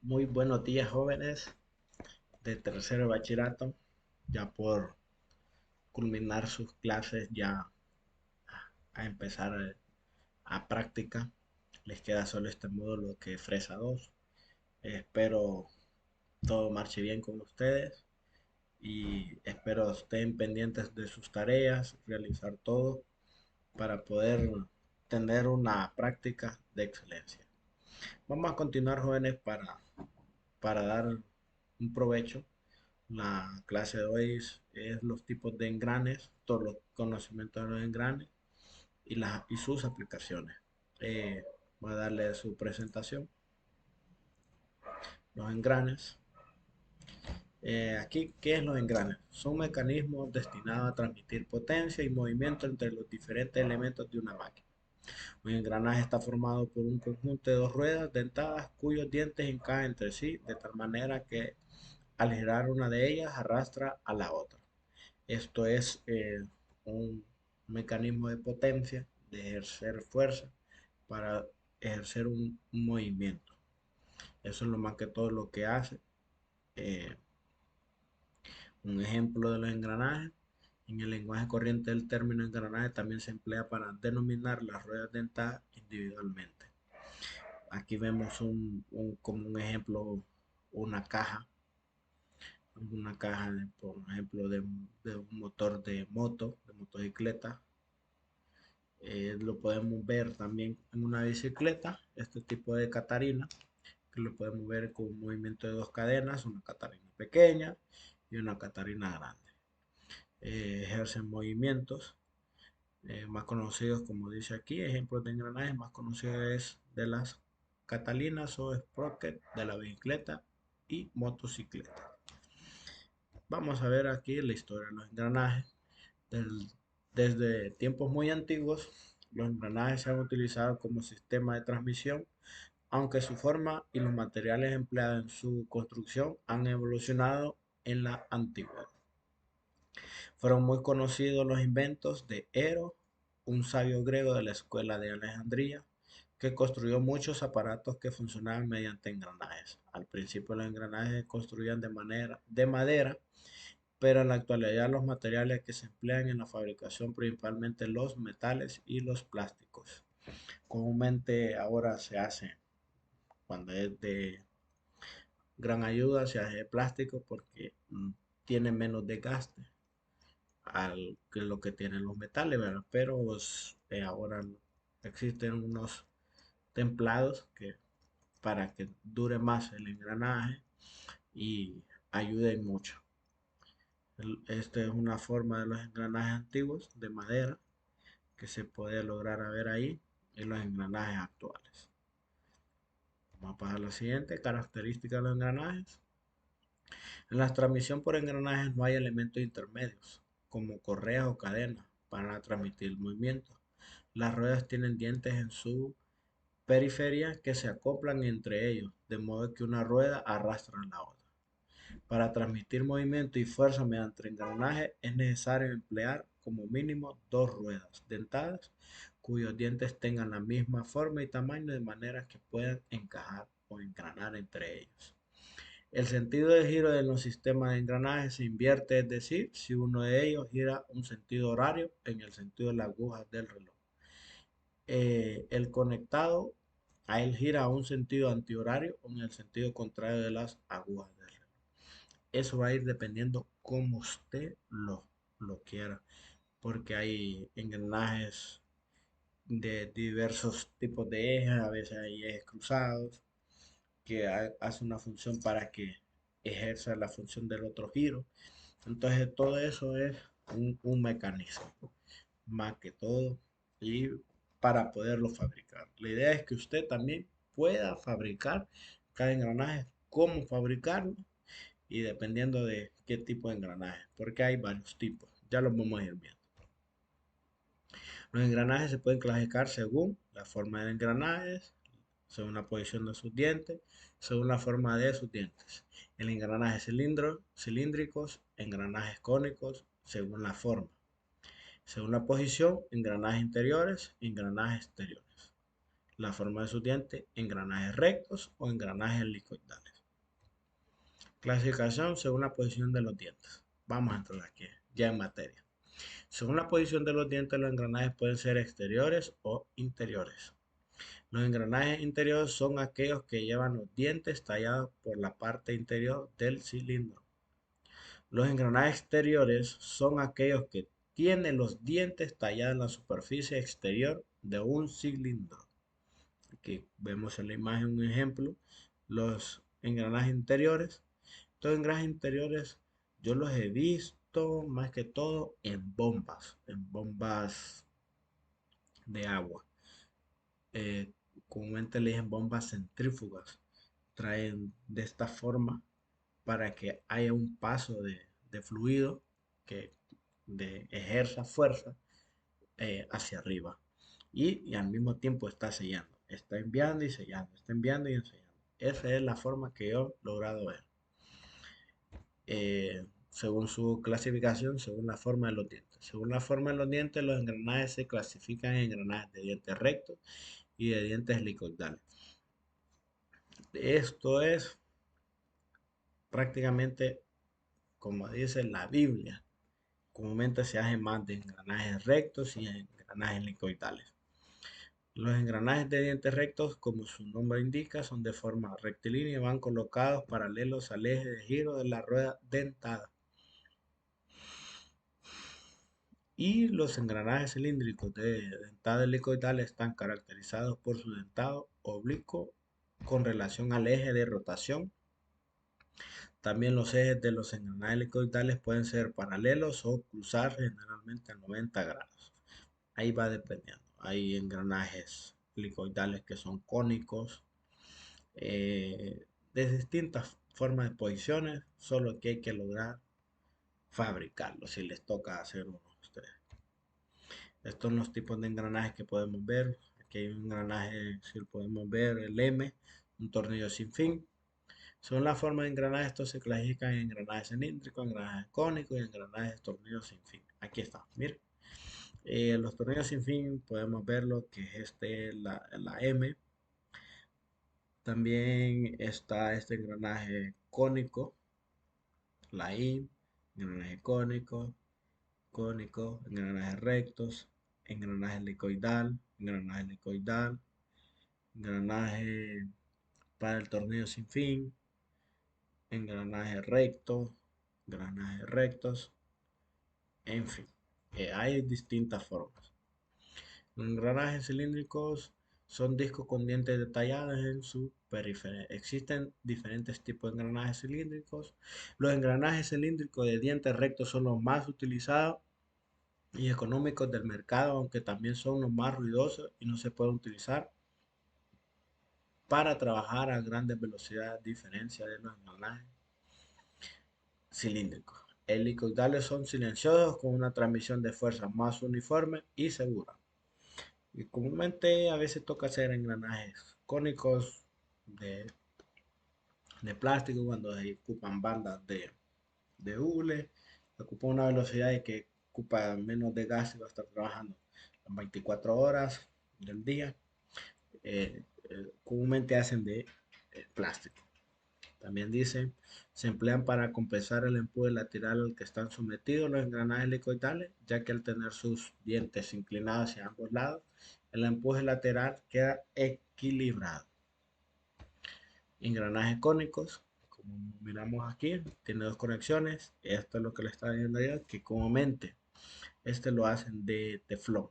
Muy buenos días, jóvenes de tercero de bachillerato, ya por culminar sus clases, ya a empezar a práctica. Les queda solo este módulo que es Fresa 2. Espero todo marche bien con ustedes y espero estén pendientes de sus tareas, realizar todo para poder tener una práctica de excelencia. Vamos a continuar, jóvenes, para dar un provecho. La clase de hoy es los tipos de engranes, todos los conocimientos de los engranes y sus aplicaciones. Voy a darle su presentación. Los engranes. Aquí, ¿qué es los engranes? Son mecanismos destinados a transmitir potencia y movimiento entre los diferentes elementos de una máquina. Un engranaje está formado por un conjunto de dos ruedas dentadas cuyos dientes encajan entre sí de tal manera que al girar una de ellas arrastra a la otra. Esto es un mecanismo de potencia, de ejercer fuerza para ejercer un movimiento. Eso es lo más que todo lo que hace. eh, un ejemplo de los engranajes. En el lenguaje corriente del término engranaje también se emplea para denominar las ruedas dentadas individualmente. Aquí vemos como un ejemplo una caja por ejemplo de un motor de moto, de motocicleta. Lo podemos ver también en una bicicleta, este tipo de Catarina, que lo podemos ver con un movimiento de dos cadenas, una Catarina pequeña y una Catarina grande. Ejercen movimientos más conocidos, como dice aquí, ejemplos de engranajes más conocidos es de las Catalinas o sprocket de la bicicleta y motocicleta. Vamos a ver aquí la historia de los engranajes. Del- Desde tiempos muy antiguos, los engranajes se han utilizado como sistema de transmisión, aunque su forma y los materiales empleados en su construcción han evolucionado en la antigüedad. Fueron muy conocidos los inventos de Ero, un sabio griego de la escuela de Alejandría, que construyó muchos aparatos que funcionaban mediante engranajes. Al principio los engranajes se construían de madera, pero en la actualidad los materiales que se emplean en la fabricación, principalmente los metales y los plásticos. Comúnmente ahora se hace, cuando es de gran ayuda, se hace de plástico porque tiene menos desgaste que lo que tienen los metales, ¿verdad? Pero ahora existen unos templados que para que dure más el engranaje y ayuden mucho. Esta es una forma de los engranajes antiguos de madera que se puede lograr ver ahí en los engranajes actuales. Vamos a pasar a la siguiente característica de los engranajes. En la transmisión por engranajes no hay elementos intermedios, como correas o cadenas, para transmitir el movimiento. Las ruedas tienen dientes en su periferia que se acoplan entre ellos, de modo que una rueda arrastra a la otra. Para transmitir movimiento y fuerza mediante engranaje es necesario emplear como mínimo dos ruedas dentadas cuyos dientes tengan la misma forma y tamaño de manera que puedan encajar o engranar entre ellos. El sentido de giro de los sistemas de engranaje se invierte, es decir, si uno de ellos gira un sentido horario en el sentido de las agujas del reloj. El conectado a él gira un sentido antihorario o en el sentido contrario de las agujas del reloj. Eso va a ir dependiendo cómo usted lo quiera, porque hay engranajes de diversos tipos de ejes, a veces hay ejes cruzados, que hace una función para que ejerza la función del otro giro. Entonces todo eso es un mecanismo, más que todo, y para poderlo fabricar. La idea es que usted también pueda fabricar cada engranaje, cómo fabricarlo y dependiendo de qué tipo de engranaje, porque hay varios tipos, ya los vamos a ir viendo. Los engranajes se pueden clasificar según la forma de engranajes, según la posición de sus dientes, según la forma de sus dientes. El engranaje cilíndricos, engranajes cónicos, según la forma. Según la posición, engranajes interiores, engranajes exteriores. La forma de sus dientes, engranajes rectos o engranajes helicoidales. Clasificación según la posición de los dientes. Vamos a entrar aquí, ya en materia. Según la posición de los dientes, los engranajes pueden ser exteriores o interiores. Los engranajes interiores son aquellos que llevan los dientes tallados por la parte interior del cilindro. Los engranajes exteriores son aquellos que tienen los dientes tallados en la superficie exterior de un cilindro. Aquí vemos en la imagen un ejemplo, los engranajes interiores. Estos engranajes interiores yo los he visto más que todo en bombas de agua. Eh, Comúnmente le dicen bombas centrífugas. Traen de esta forma para que haya un paso de fluido que ejerza fuerza hacia arriba. Y al mismo tiempo está sellando. Está enviando y sellando. Está enviando y sellando. Esa es la forma que yo he logrado ver. Según su clasificación, según la forma de los dientes. Según la forma de los dientes, los engranajes se clasifican en engranajes de dientes rectos y de dientes helicoidales. Esto es prácticamente como dice la Biblia. Comúnmente se hace más de engranajes rectos y engranajes helicoidales. Los engranajes de dientes rectos, como su nombre indica, son de forma rectilínea y van colocados paralelos al eje de giro de la rueda dentada. Y los engranajes cilíndricos de dentado helicoidal están caracterizados por su dentado oblicuo con relación al eje de rotación. También los ejes de los engranajes helicoidales pueden ser paralelos o cruzar generalmente a 90 grados. Ahí va dependiendo. Hay engranajes helicoidales que son cónicos, de distintas formas de posiciones, solo que hay que lograr fabricarlos si les toca hacer uno a ustedes. Estos son los tipos de engranajes que podemos ver. Aquí hay un engranaje, si lo podemos ver, el M, un tornillo sin fin. Según la forma de engranaje, estos se clasifican en engranajes cilíndricos, engranajes cónicos y engranajes tornillos sin fin. Aquí está, miren. Los tornillos sin fin podemos ver lo que es la M. También está este engranaje cónico, la I, engranaje cónico, engranajes rectos, engranaje helicoidal, engranaje para el tornillo sin fin, engranaje recto, engranajes rectos, en fin, hay distintas formas. Los engranajes cilíndricos son discos con dientes detallados en su periferia. Existen diferentes tipos de engranajes cilíndricos. Los engranajes cilíndricos de dientes rectos son los más utilizados y económicos del mercado, aunque también son los más ruidosos y no se pueden utilizar para trabajar a grandes velocidades, a diferencia de los engranajes cilíndricos. Helicoidales son silenciosos con una transmisión de fuerza más uniforme y segura. Y comúnmente a veces toca hacer engranajes cónicos de, de plástico cuando se ocupan bandas de hule, ocupa una velocidad y que ocupa menos de gas y va a estar trabajando las 24 horas del día. Comúnmente hacen de plástico. También dice, se emplean para compensar el empuje lateral al que están sometidos los engranajes helicoidales, ya que al tener sus dientes inclinados hacia ambos lados, el empuje lateral queda equilibrado. Engranajes cónicos, como miramos aquí, tiene dos conexiones. Esto es lo que le está viendo allá, que comúnmente este lo hacen de teflón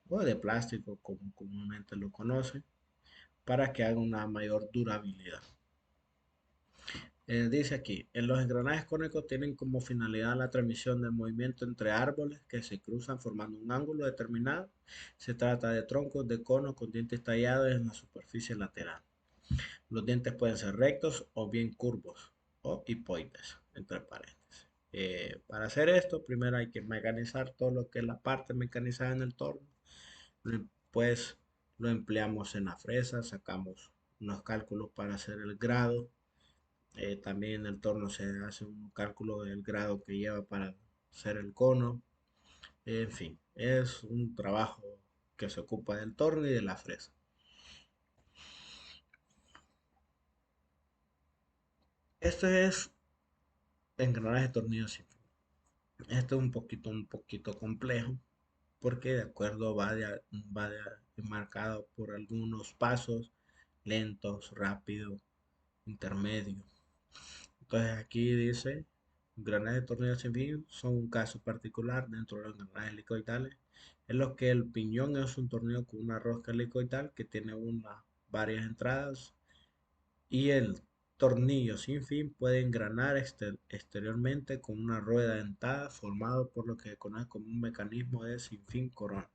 o de plástico, como comúnmente lo conocen, para que haga una mayor durabilidad. Dice aquí, en los engranajes cónicos tienen como finalidad la transmisión del movimiento entre árboles que se cruzan formando un ángulo determinado. Se trata de troncos de cono con dientes tallados en la superficie lateral. Los dientes pueden ser rectos o bien curvos o hipoides, entre paréntesis. Para hacer esto, primero hay que mecanizar todo lo que es la parte mecanizada en el torno. Pues lo empleamos en la fresa, sacamos unos cálculos para hacer el grado. También en el torno se hace un cálculo del grado que lleva para hacer el cono. En fin, es un trabajo que se ocupa del torno y de la fresa. Esto es engranaje de tornillo sin fin. Esto es un poquito complejo porque de acuerdo marcado por algunos pasos lentos, rápidos, intermedios. Entonces aquí dice, engranajes de tornillo sin fin son un caso particular dentro de los engranajes helicoidales, en los que el piñón es un tornillo con una rosca helicoidal que tiene varias entradas y el tornillo sin fin puede engranar exteriormente con una rueda dentada formado por lo que se conoce como un mecanismo de sin fin corona.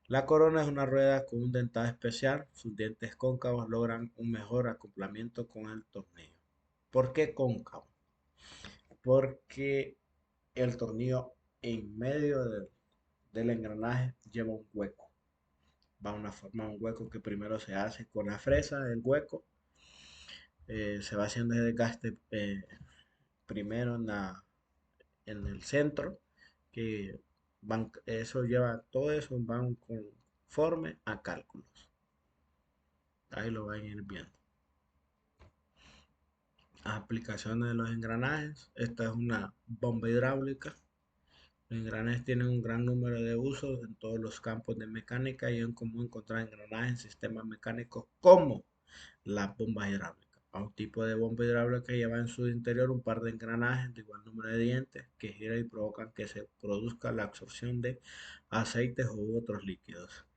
La corona es una rueda con un dentado especial, sus dientes cóncavos logran un mejor acoplamiento con el tornillo. ¿Por qué cóncavo? Porque el tornillo en medio del engranaje lleva un hueco. Va a formar un hueco que primero se hace con la fresa del hueco. Se va haciendo el desgaste primero en el centro, que todo eso van conforme a cálculos. Ahí lo van a ir viendo. Aplicaciones de los engranajes. Esta es una bomba hidráulica. Los engranajes tienen un gran número de usos en todos los campos de mecánica y es común encontrar engranajes en sistemas mecánicos como las bombas hidráulicas. A un tipo de bomba hidráulica lleva en su interior un par de engranajes de igual número de dientes que giran y provocan que se produzca la absorción de aceites u otros líquidos.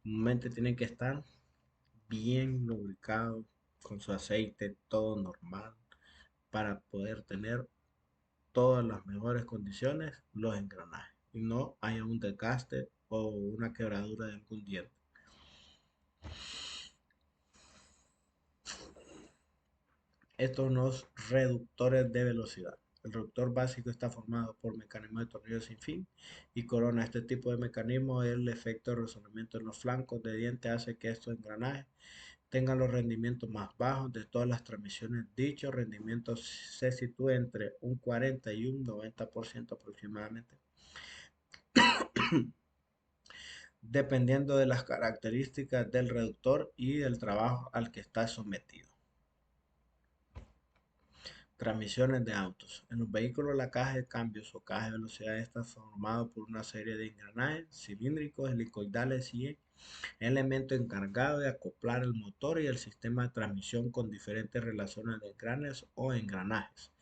Normalmente tienen que estar bien lubricados con su aceite, todo normal, para poder tener todas las mejores condiciones los engranajes y no haya un desgaste o una quebradura de algún diente. Estos son los reductores de velocidad. El reductor básico está formado por mecanismos de tornillo sin fin y corona. Este tipo de mecanismo, el efecto de resonamiento en los flancos de diente hace que estos engranajes tengan los rendimientos más bajos de todas las transmisiones. Dicho rendimiento se sitúa entre un 40 y un 90% aproximadamente, dependiendo de las características del reductor y del trabajo al que está sometido. Transmisiones de autos. En los vehículos la caja de cambios o caja de velocidad está formado por una serie de engranajes cilíndricos, helicoidales y elementos encargados de acoplar el motor y el sistema de transmisión con diferentes relaciones de engranes o engranajes,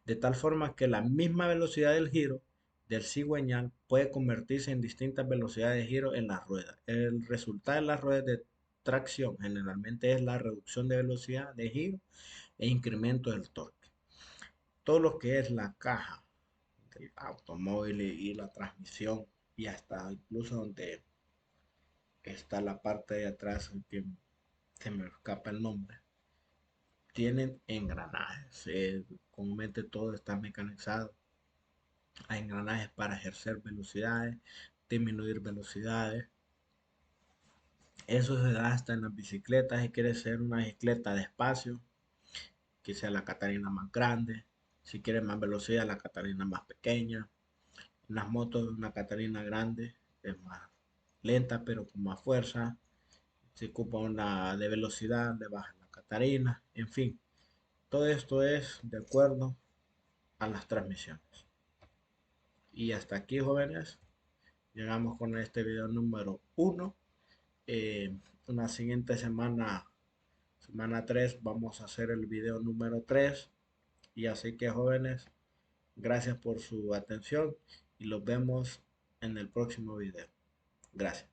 de tal forma que la misma velocidad del giro del cigüeñal puede convertirse en distintas velocidades de giro en las ruedas. El resultado de las ruedas de tracción generalmente es la reducción de velocidad de giro e incremento del torque. Todo lo que es la caja del automóvil y la transmisión y hasta incluso donde está la parte de atrás, que se me escapa el nombre, tienen engranajes. Comúnmente todo está mecanizado. Hay engranajes para ejercer velocidades, disminuir velocidades. Eso se da hasta en las bicicletas. Si quieres ser una bicicleta de espacio, que sea la Catarina más grande. Si quieres más velocidad, la Catarina más pequeña. En las motos, una Catarina grande es más lenta, pero con más fuerza. Se ocupa una de velocidad, de baja la Catarina. En fin, todo esto es de acuerdo a las transmisiones. Y hasta aquí, jóvenes, llegamos con este video número 1. Una siguiente semana, semana 3, vamos a hacer el video número 3. Y así que, jóvenes, gracias por su atención y los vemos en el próximo video. Gracias.